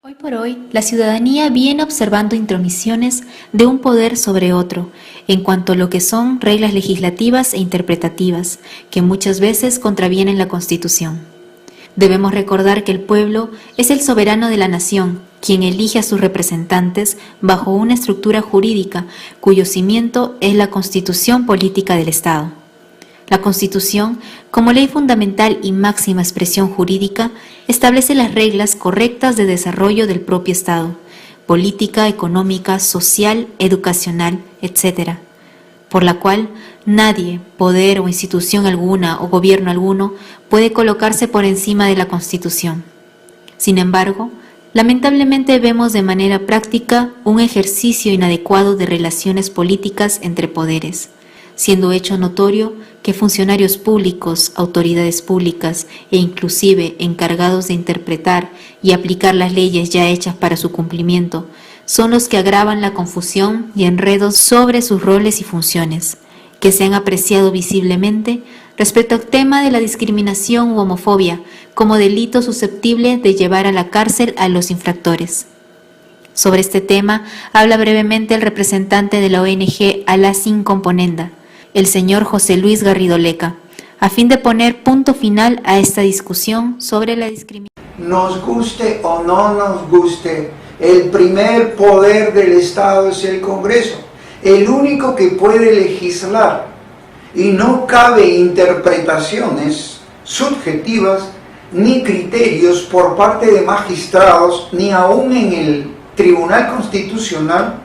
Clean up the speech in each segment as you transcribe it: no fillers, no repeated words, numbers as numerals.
Hoy por hoy, la ciudadanía viene observando intromisiones de un poder sobre otro en cuanto a lo que son reglas legislativas e interpretativas que muchas veces contravienen la Constitución. Debemos recordar que el pueblo es el soberano de la nación, quien elige a sus representantes bajo una estructura jurídica cuyo cimiento es la Constitución política del Estado. La Constitución, como ley fundamental y máxima expresión jurídica, establece las reglas correctas de desarrollo del propio Estado, política, económica, social, educacional, etc., por la cual nadie, poder o institución alguna o gobierno alguno puede colocarse por encima de la Constitución. Sin embargo, lamentablemente vemos de manera práctica un ejercicio inadecuado de relaciones políticas entre poderes, siendo hecho notorio que funcionarios públicos, autoridades públicas e inclusive encargados de interpretar y aplicar las leyes ya hechas para su cumplimiento son los que agravan la confusión y enredos sobre sus roles y funciones, que se han apreciado visiblemente respecto al tema de la discriminación u homofobia como delito susceptible de llevar a la cárcel a los infractores. Sobre este tema habla brevemente el representante de la ONG Alá Sin Componenda, el señor José Luis Garrido Leca, a fin de poner punto final a esta discusión sobre la discriminación. Nos guste o no nos guste, el primer poder del Estado es el Congreso, el único que puede legislar, y no cabe interpretaciones subjetivas ni criterios por parte de magistrados, ni aún en el Tribunal Constitucional,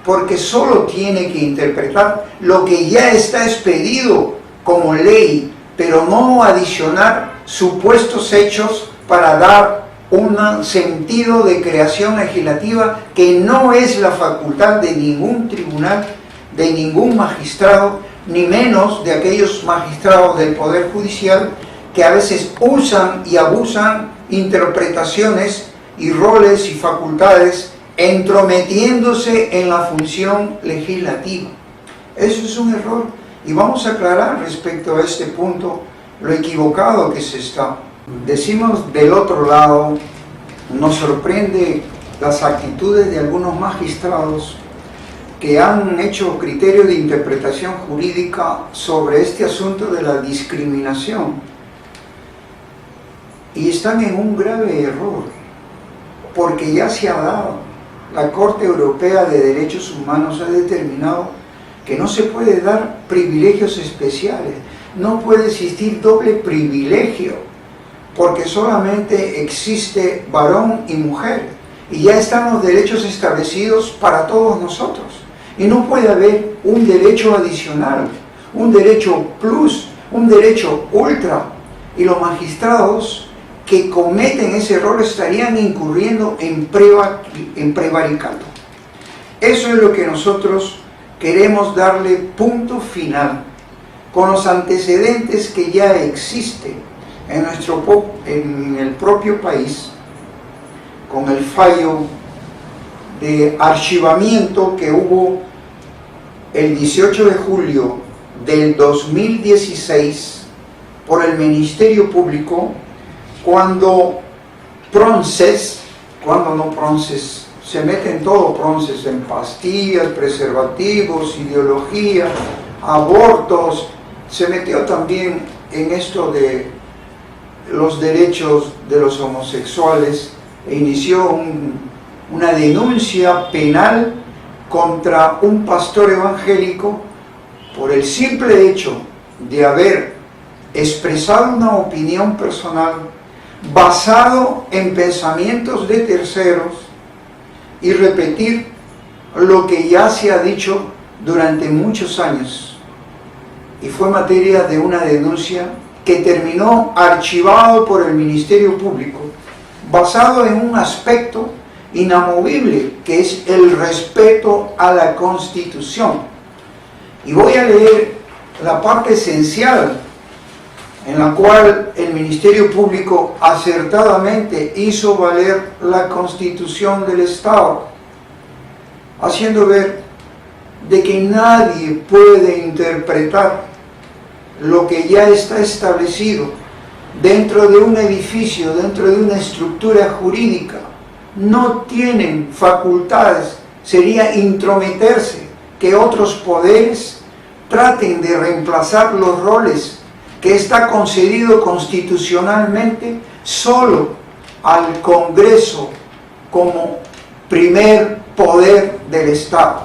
porque solo tiene que interpretar lo que ya está expedido como ley, pero no adicionar supuestos hechos para dar un sentido de creación legislativa que no es la facultad de ningún tribunal, de ningún magistrado, ni menos de aquellos magistrados del Poder Judicial que a veces usan y abusan interpretaciones y roles y facultades entrometiéndose en la función legislativa. Eso es un error y vamos a aclarar respecto a este punto lo equivocado que se está. Decimos del otro lado, nos sorprende las actitudes de algunos magistrados que han hecho criterio de interpretación jurídica sobre este asunto de la discriminación y están en un grave error, porque ya se ha dado. La Corte Europea de Derechos Humanos ha determinado que no se puede dar privilegios especiales, no puede existir doble privilegio, porque solamente existe varón y mujer, y ya están los derechos establecidos para todos nosotros, y no puede haber un derecho adicional, un derecho plus, un derecho ultra, y los magistrados que cometen ese error estarían incurriendo en prevaricato. Eso es lo que nosotros queremos darle punto final, con los antecedentes que ya existen en el propio país, con el fallo de archivamiento que hubo el 18 de julio del 2016 por el Ministerio Público, cuando se meten todo Pronces en pastillas, preservativos, ideología, abortos, se metió también en esto de los derechos de los homosexuales e inició una denuncia penal contra un pastor evangélico por el simple hecho de haber expresado una opinión personal basado en pensamientos de terceros y repetir lo que ya se ha dicho durante muchos años. Y fue materia de una denuncia que terminó archivado por el Ministerio Público, basado en un aspecto inamovible, que es el respeto a la Constitución. Y voy a leer la parte esencial en la cual el Ministerio Público acertadamente hizo valer la Constitución del Estado, haciendo ver de que nadie puede interpretar lo que ya está establecido dentro de un edificio, dentro de una estructura jurídica, no tienen facultades, sería intrometerse, que otros poderes traten de reemplazar los roles que está concedido constitucionalmente solo al Congreso como primer poder del Estado.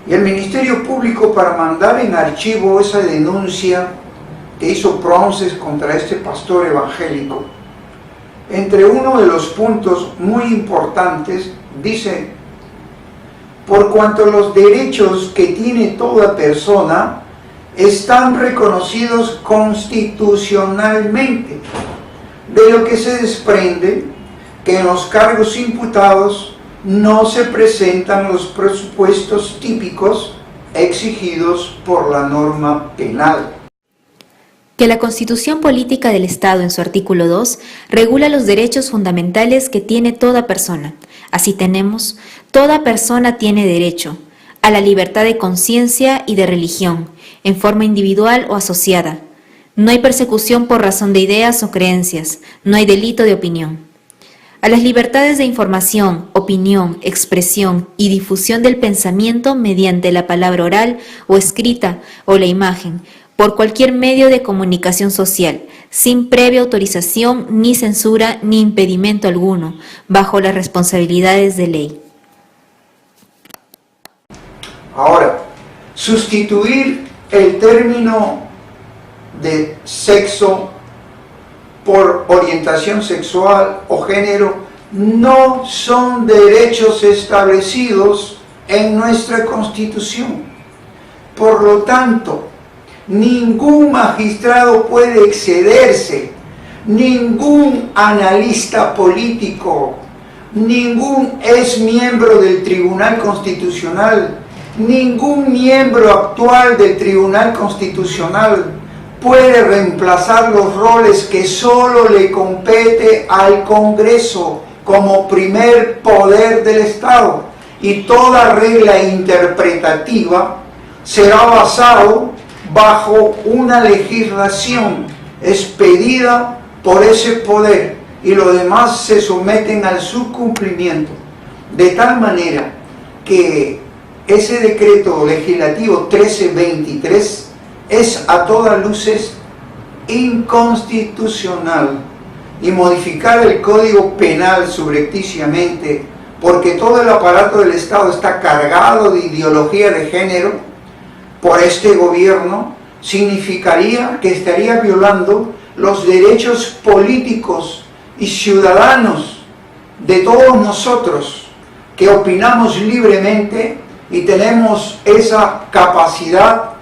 Y el Ministerio Público, para mandar en archivo esa denuncia que hizo Pronces contra este pastor evangélico, entre uno de los puntos muy importantes dice: por cuanto los derechos que tiene toda persona están reconocidos constitucionalmente, de lo que se desprende que en los cargos imputados no se presentan los presupuestos típicos exigidos por la norma penal. Que la Constitución Política del Estado, en su artículo 2, regula los derechos fundamentales que tiene toda persona. Así tenemos: toda persona tiene derecho a la libertad de conciencia y de religión, en forma individual o asociada. No hay persecución por razón de ideas o creencias, no hay delito de opinión. A las libertades de información, opinión, expresión y difusión del pensamiento mediante la palabra oral o escrita o la imagen, por cualquier medio de comunicación social, sin previa autorización, ni censura, ni impedimento alguno, bajo las responsabilidades de ley. Ahora, sustituir el término de sexo por orientación sexual o género no son derechos establecidos en nuestra Constitución. Por lo tanto, ningún magistrado puede excederse, ningún analista político, ningún ex miembro del Tribunal Constitucional, ningún miembro actual del Tribunal Constitucional puede reemplazar los roles que solo le compete al Congreso como primer poder del Estado, y toda regla interpretativa será basado bajo una legislación expedida por ese poder, y los demás se someten al subcumplimiento, de tal manera que ese decreto legislativo 1323 es a todas luces inconstitucional, y modificar el Código Penal subrepticiamente, porque todo el aparato del Estado está cargado de ideología de género por este gobierno, significaría que estaría violando los derechos políticos y ciudadanos de todos nosotros que opinamos libremente y tenemos esa capacidad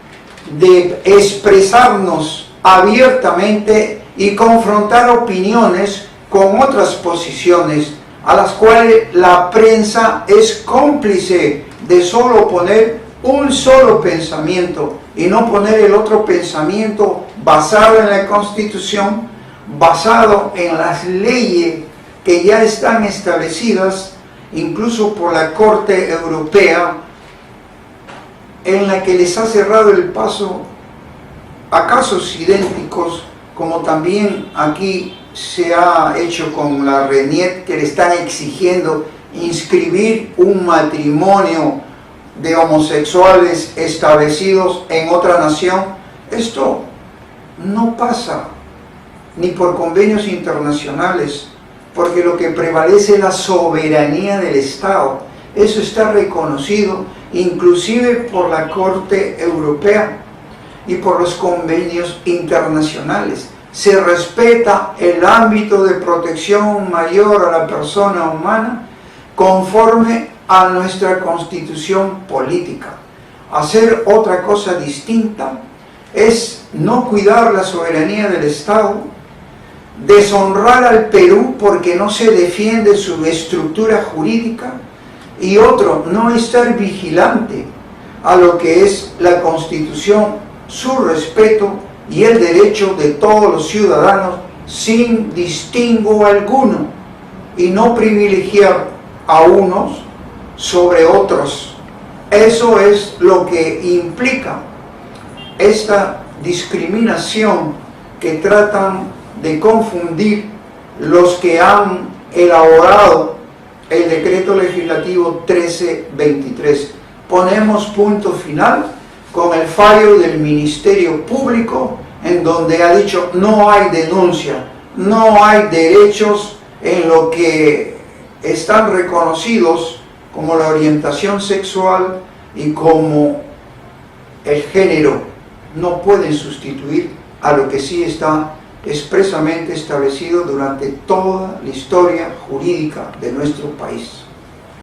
de expresarnos abiertamente y confrontar opiniones con otras posiciones a las cuales la prensa es cómplice de solo poner un solo pensamiento y no poner el otro pensamiento basado en la Constitución, basado en las leyes que ya están establecidas incluso por la Corte Europea, en la que les ha cerrado el paso a casos idénticos, como también aquí se ha hecho con la RENIET, que le están exigiendo inscribir un matrimonio de homosexuales establecidos en otra nación. Esto no pasa ni por convenios internacionales, porque lo que prevalece es la soberanía del Estado. Eso está reconocido inclusive por la Corte Europea y por los convenios internacionales. Se respeta el ámbito de protección mayor a la persona humana conforme a nuestra Constitución política. Hacer otra cosa distinta es no cuidar la soberanía del Estado, deshonrar al Perú porque no se defiende su estructura jurídica, y otro, no estar vigilante a lo que es la Constitución, su respeto y el derecho de todos los ciudadanos sin distingo alguno, y no privilegiar a unos sobre otros. Eso es lo que implica esta discriminación que tratan de confundir los que han elaborado el decreto legislativo 1323. Ponemos punto final con el fallo del Ministerio Público, en donde ha dicho no hay denuncia, no hay derechos en lo que están reconocidos como la orientación sexual y como el género. No pueden sustituir a lo que sí está expresamente establecido durante toda la historia jurídica de nuestro país.